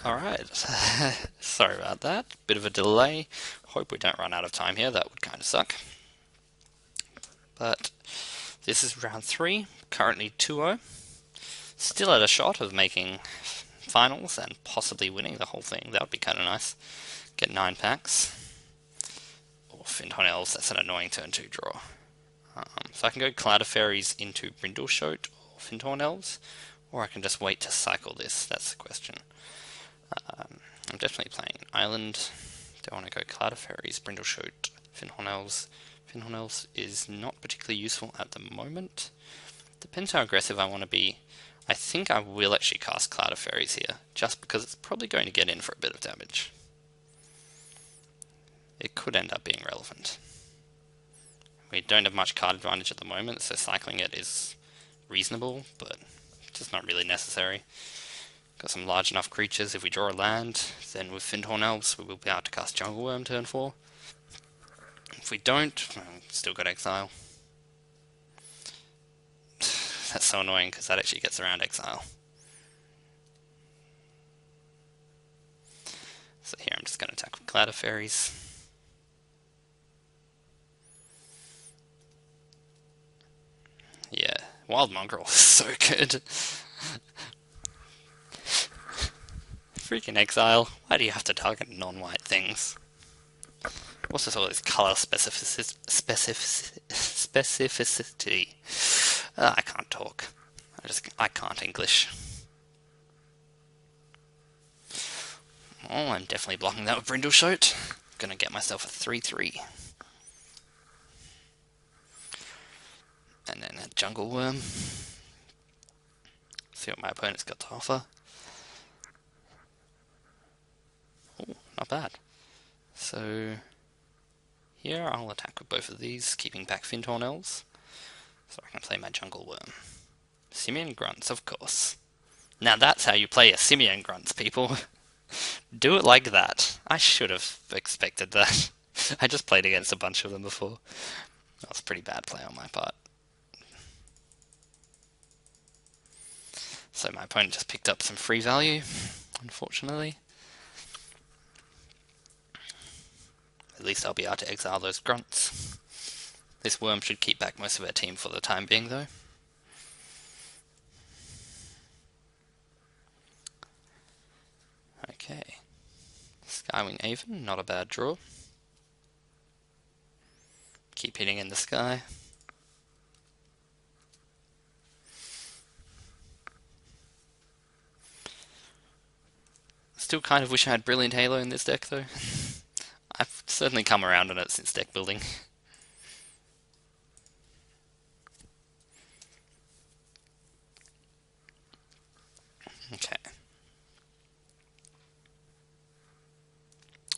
Alright, sorry about that. Bit of a delay. Hope we don't run out of time here, that would kind of suck. But this is round 3, currently 2-0. Still at a shot of making finals and possibly winning the whole thing. That would be kind of nice. Get 9 packs. Or Finton Elves, that's an annoying turn 2 draw. So I can go Cloud of Fairies into Brindleshote or Finton Elves, or I can just wait to cycle this, that's the question. I'm definitely playing Island. Do I want to go Cloud of Fairies, Brindleshote, Finton Elves? Finton Elves is not particularly useful at the moment. Depends how aggressive I want to be. I think I will actually cast Cloud of Fairies here, just because it's probably going to get in for a bit of damage. It could end up being relevant. We don't have much card advantage at the moment, so cycling it is reasonable, but just not really necessary. Got some large enough creatures. If we draw a land, then with Finton Elves we will be able to cast Jungle Worm turn 4. If we don't, well, still got Exile. That's so annoying because that actually gets around Exile. So here I'm just going to attack with Cloud of Fairies. Yeah, Wild Mongrel is so good. Freaking Exile. Why do you have to target non-white things? What's this all this color specificity? I can't talk. I can't English. Oh, I'm definitely blocking that with Brindleshote. Gonna get myself a 3/3. And then a Jungle Worm. See what my opponent's got to offer. Oh, not bad. So here I'll attack with both of these, keeping back Finton Elves. So I can play my Jungle Worm. Simian Grunts, of course. Now that's how you play a Simian Grunts, people. Do it like that. I should have expected that. I just played against a bunch of them before. That was a pretty bad play on my part. So my opponent just picked up some free value, unfortunately. At least I'll be able to exile those grunts. This worm should keep back most of our team for the time being, though. Okay. Skywing Aven, not a bad draw. Keep hitting in the sky. Still kind of wish I had Brilliant Halo in this deck, though. I've certainly come around on it since deck building. Okay.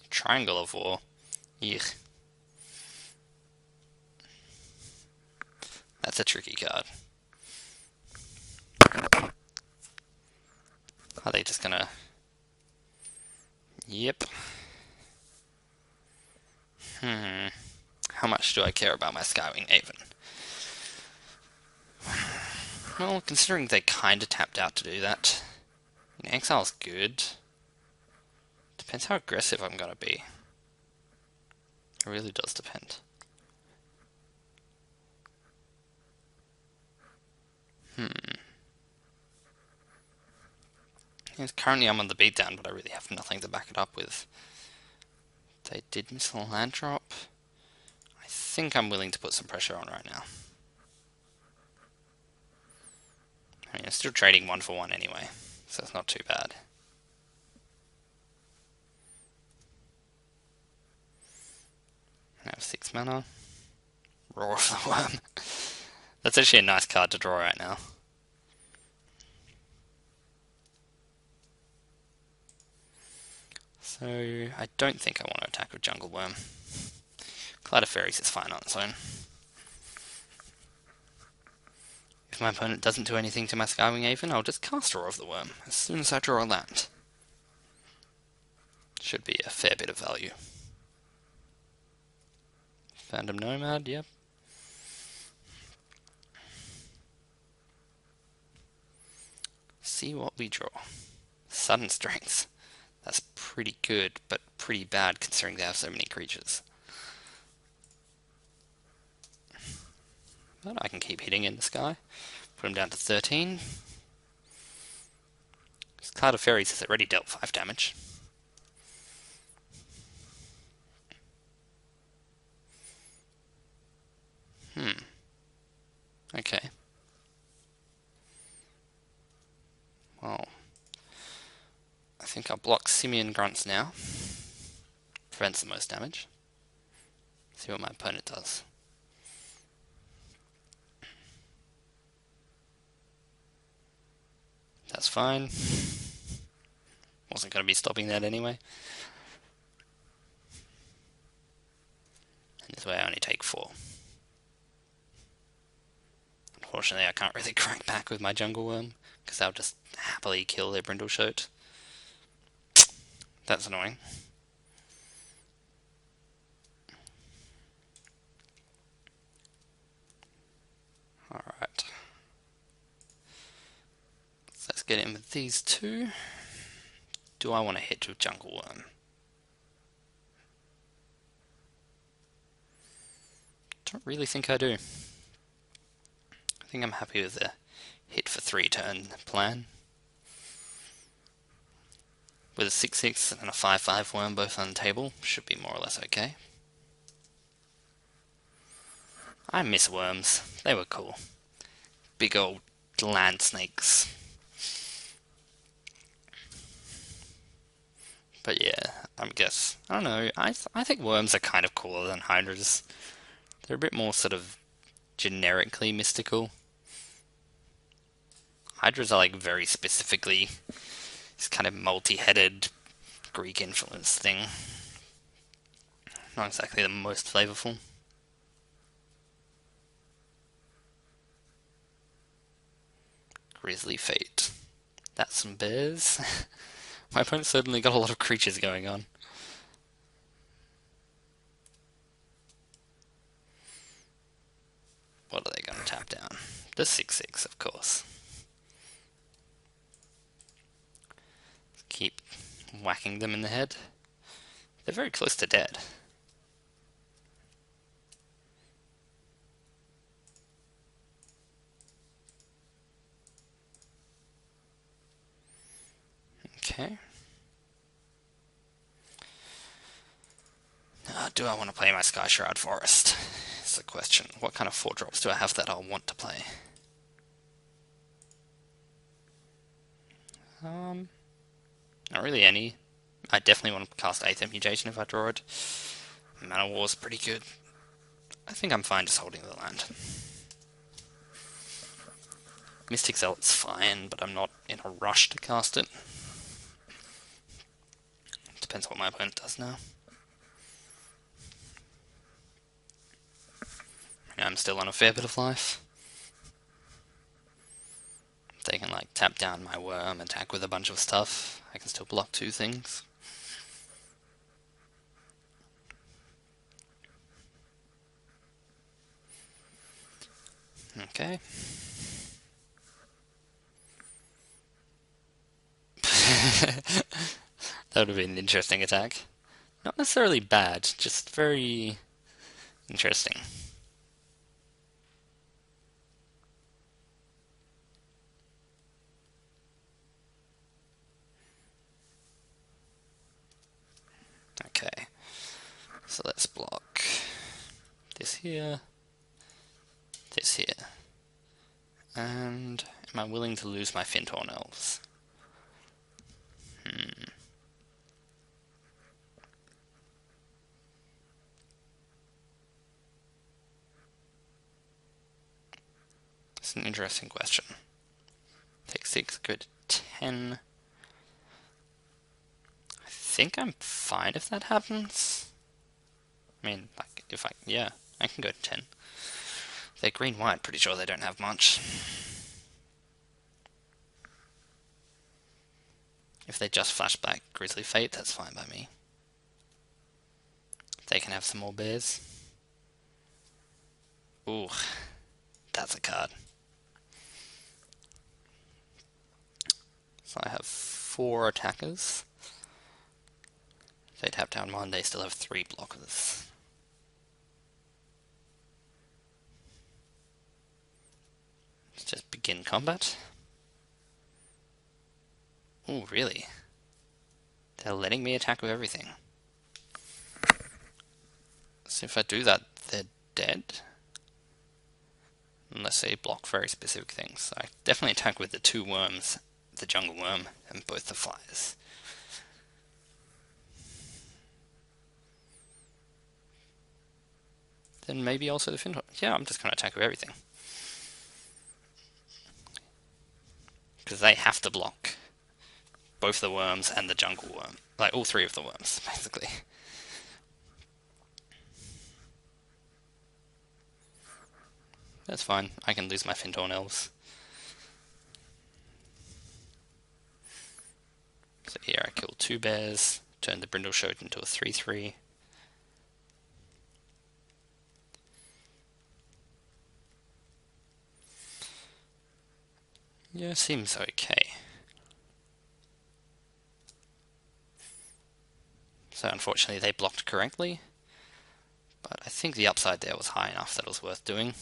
Triangle of War. Yuck. That's a tricky card. Are they just gonna... Yep. How much do I care about my Skywing Aven? Well, considering they kinda tapped out to do that. Exile's good. Depends how aggressive I'm gonna be. It really does depend. Yes, currently I'm on the beatdown, but I really have nothing to back it up with. They did miss a land drop. I think I'm willing to put some pressure on right now. I mean, I'm still trading 1 for 1 anyway, so it's not too bad. I have 6 mana. Roar of the Worm. That's actually a nice card to draw right now. So, I don't think I want to attack with Jungle Worm. Cloud of Fairies is fine on its own. If my opponent doesn't do anything to my Skywing Aven, I'll just cast Roar of the Worm as soon as I draw a land. Should be a fair bit of value. Phantom Nomad, yep. See what we draw. Sudden Strength. pretty good, but pretty bad considering they have so many creatures. But I can keep hitting in the sky. Put him down to 13. This Cloud of Fairies has already dealt 5 damage. Okay. Well, I think I'll block Simian Grunts now. Prevents the most damage. See what my opponent does. That's fine. Wasn't going to be stopping that anyway. And this way I only take 4. Unfortunately, I can't really crack back with my Jungle Worm, because I'll just happily kill their Brindleshote. That's annoying. Alright. So let's get in with these two. Do I want to hit with Jungle Worm? Don't really think I do. I think I'm happy with the hit for 3 turn plan. With a 6/6 and a 5/5 worm both on the table, should be more or less okay. I miss worms. They were cool. Big old land snakes. But yeah, I don't know, I think worms are kind of cooler than hydras. They're a bit more sort of generically mystical. Hydras are like very specifically this kind of multi-headed Greek influence thing. Not exactly the most flavorful. Grisly Fate. That's some bears. My opponent certainly got a lot of creatures going on. What are they going to tap down? The 6/6, of course. Keep whacking them in the head. They're very close to dead. Okay. Do I want to play my Sky Shroud Forest? Is the question. What kind of 4-drops do I have that I'll want to play? Not really any. I definitely want to cast 8th Mutation if I draw it. Mana War's pretty good. I think I'm fine just holding the land. Mystic Zealot's fine, but I'm not in a rush to cast it. Depends what my opponent does now. I'm still on a fair bit of life. They can like tap down my worm, attack with a bunch of stuff. I can still block 2 things. Okay. That would have been an interesting attack. Not necessarily bad, just very interesting. Okay, so let's block this here, this here, and am I willing to lose my Fintorn Elves? It's an interesting question. Take 6, go to 10. I think I'm fine if that happens. I mean, like, yeah, I can go to 10. They're green-white, pretty sure they don't have much. If they just flash back Grisly Fate, that's fine by me. They can have some more bears. Ooh, that's a card. So I have 4 attackers. They tap down 1, they still have 3 blockers. Let's just begin combat. Oh, really? They're letting me attack with everything. So if I do that, they're dead. Unless they block very specific things. So I definitely attack with the 2 worms, the jungle worm, and both the flyers. Then maybe also the Fintor. Yeah, I'm just going to attack with everything. Because they have to block both the worms and the jungle worm. Like, all 3 of the worms, basically. That's fine. I can lose my Fintorn elves. So here I kill 2 bears, turn the Brindleshot into a 3/3. Yeah, seems okay. So unfortunately they blocked correctly, but I think the upside there was high enough that it was worth doing.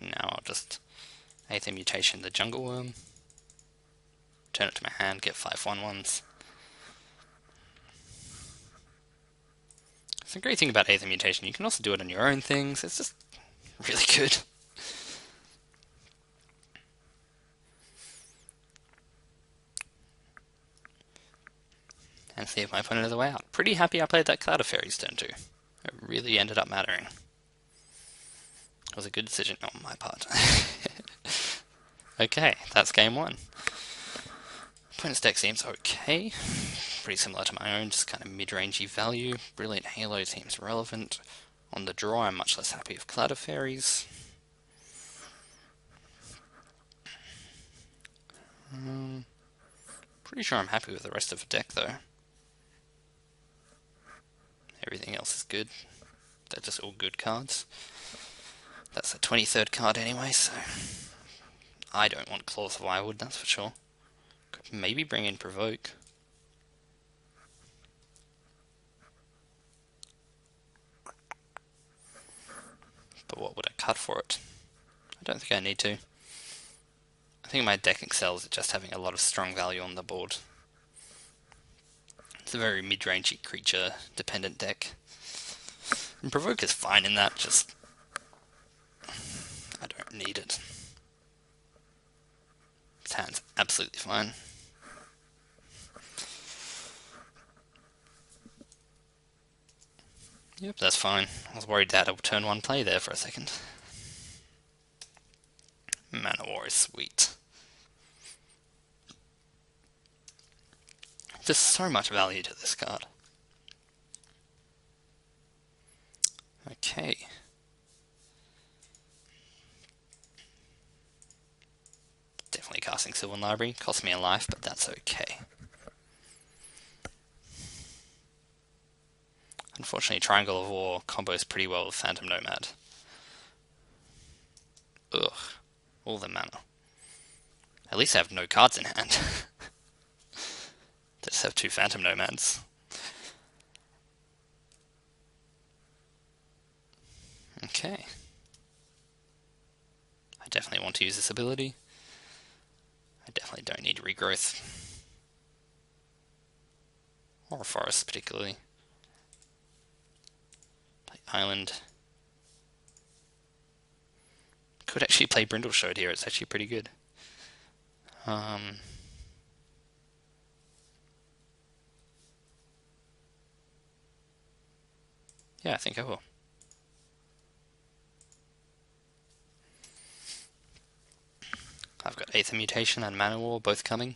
Now I'll just Aether Mutation the Jungle Worm, turn it to my hand, get 5/1/1s. It's a great thing about Aether Mutation, you can also do it on your own things, it's just really good. And leave my opponent as a way out. Pretty happy I played that Cloud of Fairies turn 2. It really ended up mattering. It was a good decision on my part. Okay, that's game 1. Opponent's deck seems okay. Pretty similar to my own, just kind of mid-rangey value. Brilliant Halo seems relevant. On the draw, I'm much less happy with Cloud of Fairies. Pretty sure I'm happy with the rest of the deck, though. Everything else is good. They're just all good cards. That's the 23rd card anyway, so I don't want Claws of Wirewood, that's for sure. Could maybe bring in Provoke. But what would I cut for it? I don't think I need to. I think my deck excels at just having a lot of strong value on the board. It's a very mid-rangey creature-dependent deck. And Provoke is fine in that, just I don't need it. This hand's absolutely fine. Yep, that's fine. I was worried that I would turn 1 play there for a second. Mana War is sweet. There's so much value to this card. Okay. Definitely casting Sylvan Library. Cost me a life, but that's okay. Unfortunately, Triangle of War combos pretty well with Phantom Nomad. Ugh. All the mana. At least I have no cards in hand. Just have 2 Phantom Nomads. Okay. I definitely want to use this ability. I definitely don't need regrowth. Or a forest, particularly. Play Island. Could actually play Brindleshot here, it's actually pretty good. Yeah, I think I will. I've got Aether Mutation and Mana War both coming.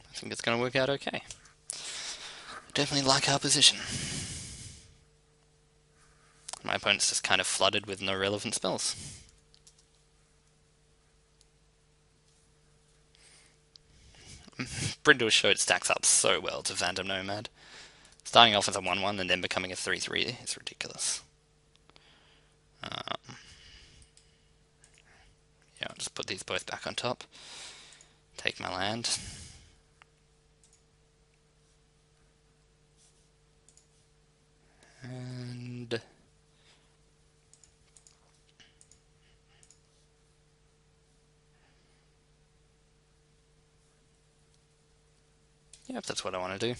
I think it's going to work out okay. Definitely like our position. My opponent's just kind of flooded with no relevant spells. Brindleshot stacks up so well to Phantom Nomad. Starting off as a 1/1 and then becoming a 3/3 is ridiculous. Yeah, I'll just put these both back on top. Take my land. And yep, that's what I want to do.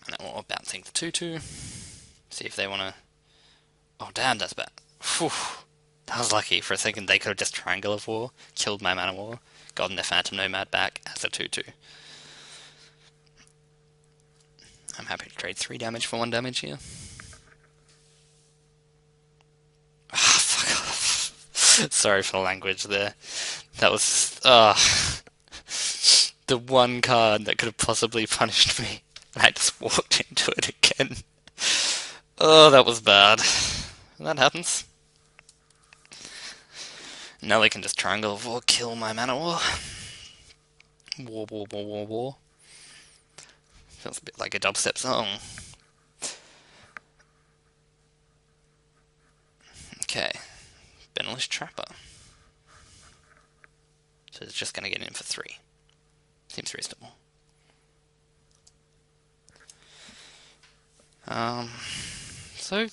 And then we're bouncing the 2/2. See if they want to. Oh damn, that's bad. Whew. That was lucky. For a second they could have just Triangle of War, killed my Mana War, gotten their Phantom Nomad back as a 2/2. I'm happy to trade 3 damage for 1 damage here. Ah, fuck off. Sorry for the language there. That was the one card that could have possibly punished me. And I just walked into it again. Oh, that was bad. That happens. Now they can just Triangle of War, kill my Mana War. War. Feels a bit like a dubstep song. Okay. Benalish Trapper. So it's just going to get in for 3. Seems reasonable. So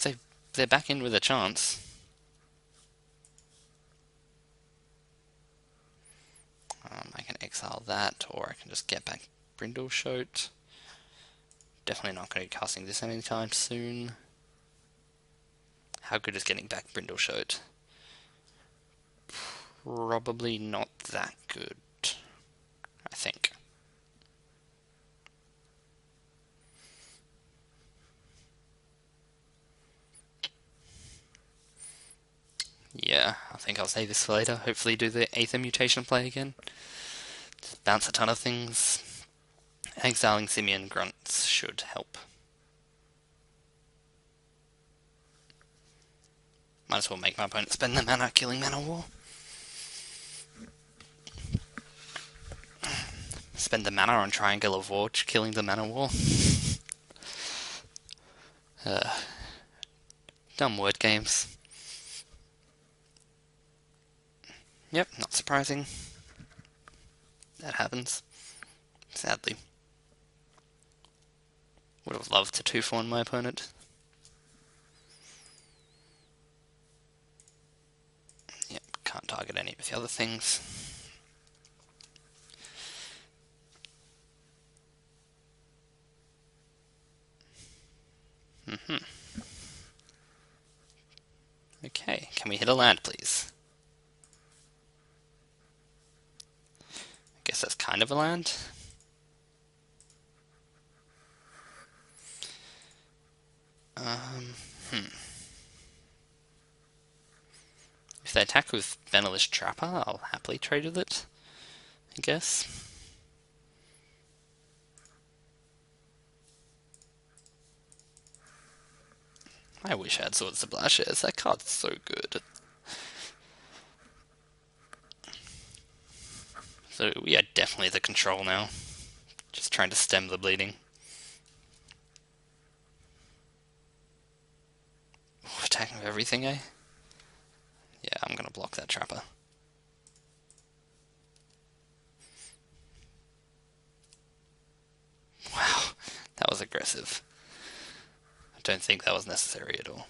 they're back in with a chance. I can exile that, or I can just get back Brindleshote. Definitely not going to be casting this anytime soon. How good is getting back Brindleshote? Probably not that good, I think. Yeah, I think I'll save this for later. Hopefully do the Aether Mutation play again. Just bounce a ton of things. Exiling Simian Grunts should help. Might as well make my opponent spend the mana killing Mana War. Spend the mana on Triangle of War, killing the Mana War. Dumb word games. Yep, not surprising. That happens. Sadly. Would have loved to 2-for-1 my opponent. Yep, can't target any of the other things. Okay, can we hit a land, please? I guess that's kind of a land. If they attack with Benalish Trapper, I'll happily trade with it, I guess. I wish I had Swords to Plowshares. That card's so good. So we are definitely the control now. Just trying to stem the bleeding. Ooh, attacking with everything, eh? Yeah, I'm gonna block that Trapper. Wow, that was aggressive. I don't think that was necessary at all.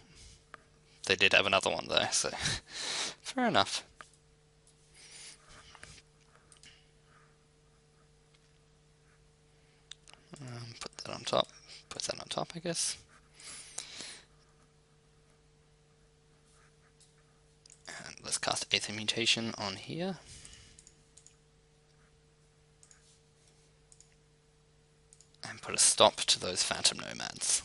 They did have another one though, so fair enough. Put that on top. Put that on top, I guess. And let's cast Aether Mutation on here. And put a stop to those Phantom Nomads.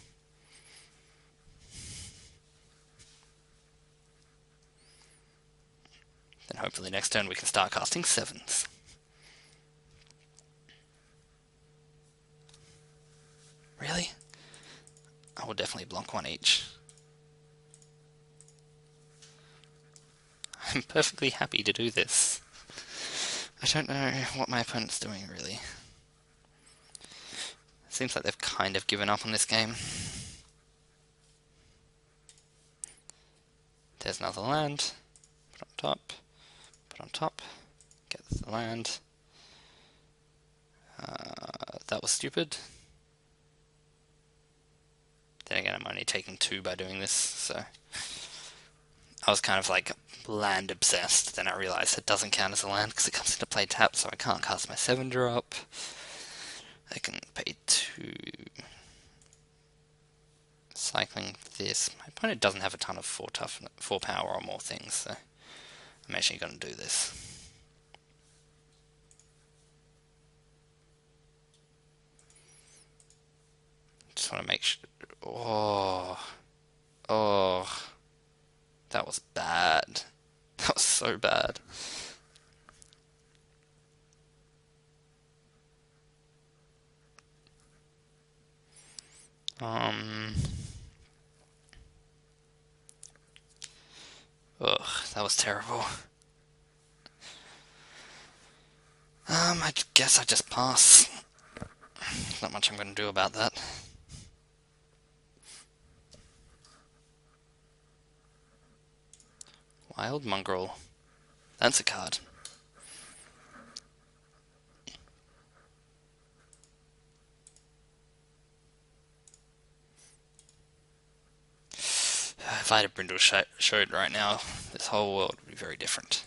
Then hopefully next turn we can start casting 7s. Really? I will definitely block 1 each. I'm perfectly happy to do this. I don't know what my opponent's doing, really. Seems like they've kind of given up on this game. There's another land. Put on top. Put on top. Get the land. That was stupid. Then again, I'm only taking 2 by doing this, so I was kind of like land obsessed. Then I realized it doesn't count as a land because it comes into play tap, so I can't cast my 7-drop. I can pay 2. Cycling this. My opponent doesn't have a ton of 4 power or more things, so I'm actually going to do this. Just want to make sure. Oh, that was bad. That was so bad. Ugh, that was terrible. I guess I just pass. There's not much I'm going to do about that. Wild Mongrel. That's a card. If I had a Brindle Showed right now, this whole world would be very different.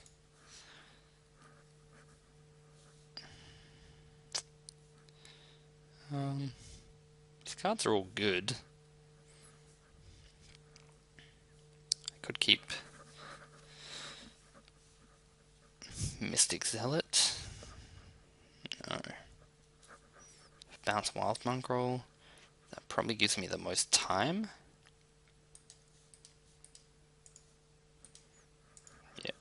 These cards are all good. I could keep Mystic Zealot. No. Bounce Wild Mongrel. That probably gives me the most time. Yeah.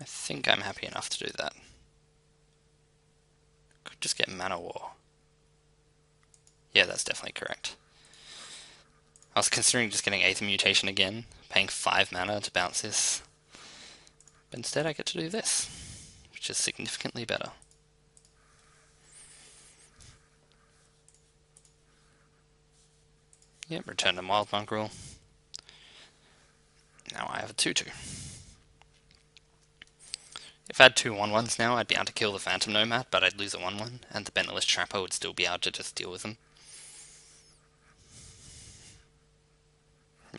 I think I'm happy enough to do that. Could just get Mana War. Yeah, that's definitely correct. I was considering just getting Aether Mutation again, paying 5 mana to bounce this. But instead I get to do this, which is significantly better. Yep, return to Wild Mongrel. Now I have a 2/2. If I had 2 1/1s now, I'd be able to kill the Phantom Nomad, but I'd lose a 1/1, and the Bentless Trapper would still be able to just deal with them.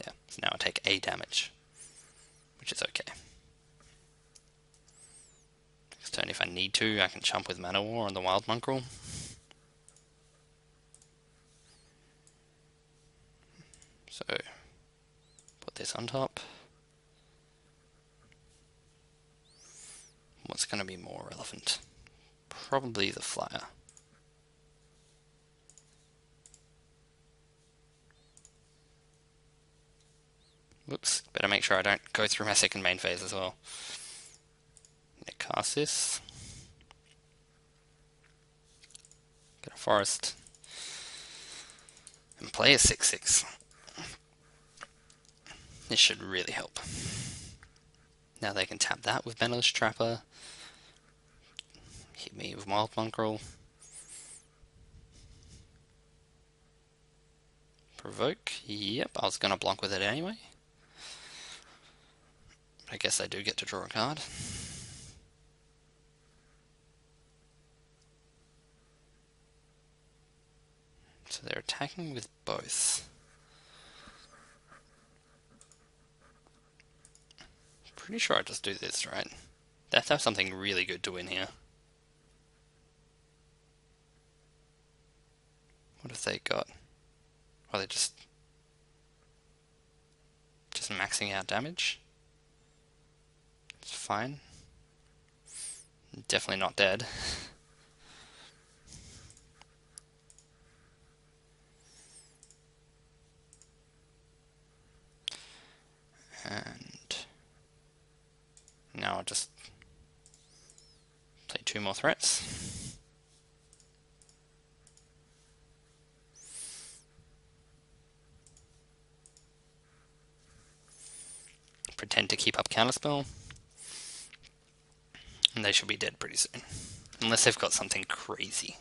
Yeah, so now I take A damage, which is okay. Next turn, if I need to, I can chump with Mana War on the Wild Mongrel. So, put this on top. What's going to be more relevant? Probably the Flyer. Whoops, better make sure I don't go through my second main phase as well. Cast this. Get a forest. And play a 6/6. This should really help. Now they can tap that with Bentless Trapper. Hit me with Wild Mongrel. Provoke. Yep, I was going to block with it anyway. I guess I do get to draw a card. So they're attacking with both. Pretty sure I just do this, right? They have to have something really good to win here. What have they got? Are they just maxing out damage? It's fine. Definitely not dead. And now I'll just play 2 more threats. Pretend to keep up Counterspell. And they should be dead pretty soon. Unless they've got something crazy.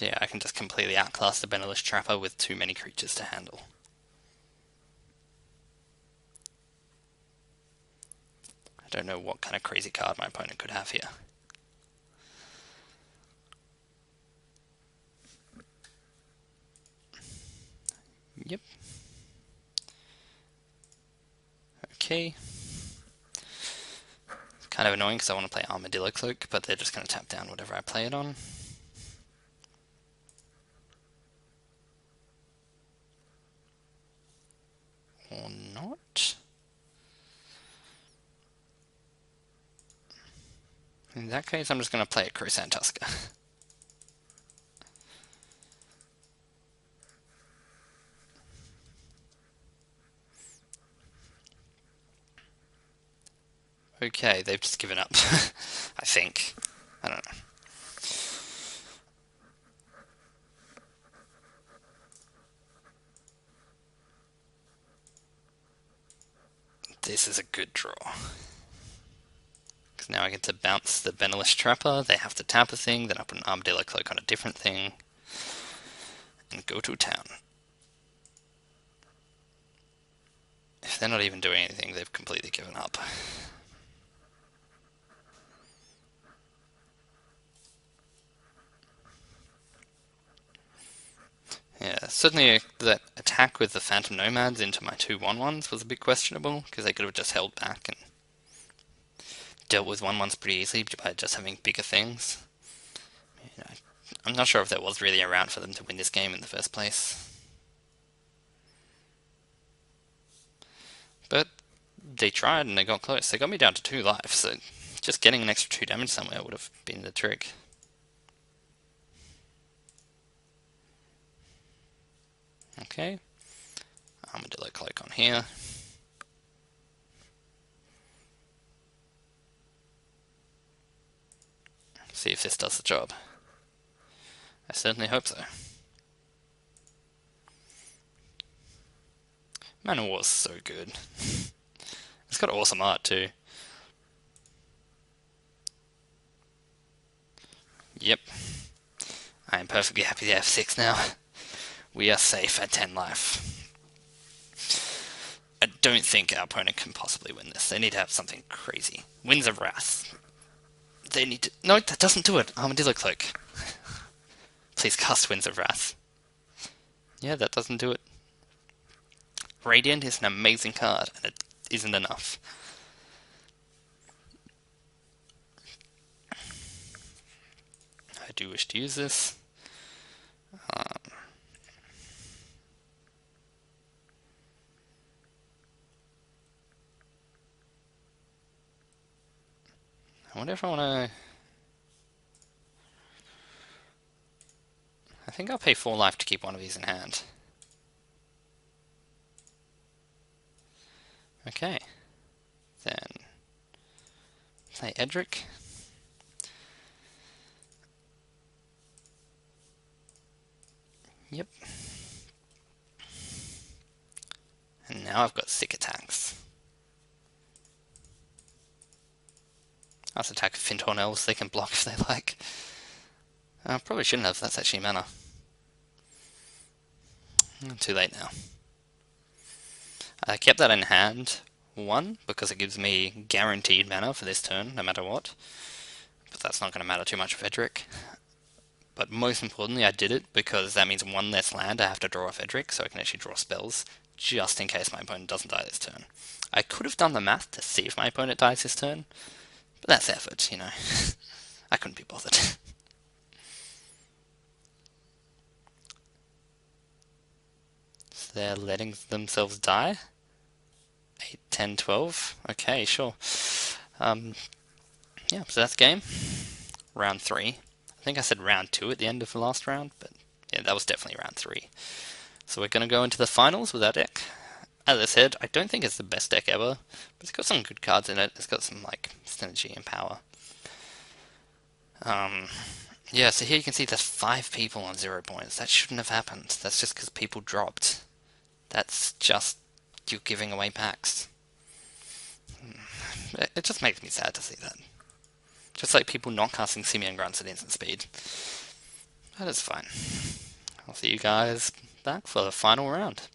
Yeah, I can just completely outclass the Benalish Trapper with too many creatures to handle. I don't know what kind of crazy card my opponent could have here. Yep. Okay. It's kind of annoying because I want to play Armadillo Cloak, but they're just going to tap down whatever I play it on. Or not. In that case, I'm just going to play a Crusant Tusker. Okay, they've just given up. I think. I don't know. This is a good draw. Because now I get to bounce the Benalish Trapper, they have to tap a thing, then I put an Armadillo Cloak on a different thing, and go to town. If they're not even doing anything, they've completely given up. Yeah, certainly that attack with the Phantom Nomads into my 2/1/1s was a bit questionable, because they could have just held back and dealt with 1/1s pretty easily by just having bigger things. You know, I'm not sure if there was really a route for them to win this game in the first place. But they tried and they got close. They got me down to 2 life, so just getting an extra 2 damage somewhere would have been the trick. Okay, Armadillo Cloak on here. See if this does the job. I certainly hope so. Mana War's so good. It's got awesome art too. Yep. I am perfectly happy to have 6 now. We are safe at 10 life. I don't think our opponent can possibly win this. They need to have something crazy. Winds of Wrath. They need to... No, that doesn't do it. Armadillo Cloak. Please cast Winds of Wrath. Yeah, that doesn't do it. Radiant is an amazing card, and it isn't enough. I do wish to use this. I wonder if I want to... I think I'll pay 4 life to keep one of these in hand. Okay. Then... play Edric. Yep. And now I've got sick attacks. I'll just attack Finthorn Elves, they can block if they like. I probably shouldn't have, that's actually mana. Too late now. I kept that in hand, 1, because it gives me guaranteed mana for this turn, no matter what. But that's not going to matter too much with Edric. But most importantly, I did it because that means 1 less land I have to draw off Edric, so I can actually draw spells, just in case my opponent doesn't die this turn. I could have done the math to see if my opponent dies this turn, but that's effort, you know. I couldn't be bothered. So they're letting themselves die? 8, 10, 12? Okay, sure. Yeah, so that's game. Round 3. I think I said round 2 at the end of the last round, but yeah, that was definitely round 3. So we're going to go into the finals with our deck. As I said, I don't think it's the best deck ever, but it's got some good cards in it. It's got some, like, synergy and power. Yeah, so here you can see there's 5 people on 0 points. That shouldn't have happened. That's just because people dropped. That's just you giving away packs. It just makes me sad to see that. Just like people not casting Simian Grunts at instant speed. That is fine. I'll see you guys back for the final round.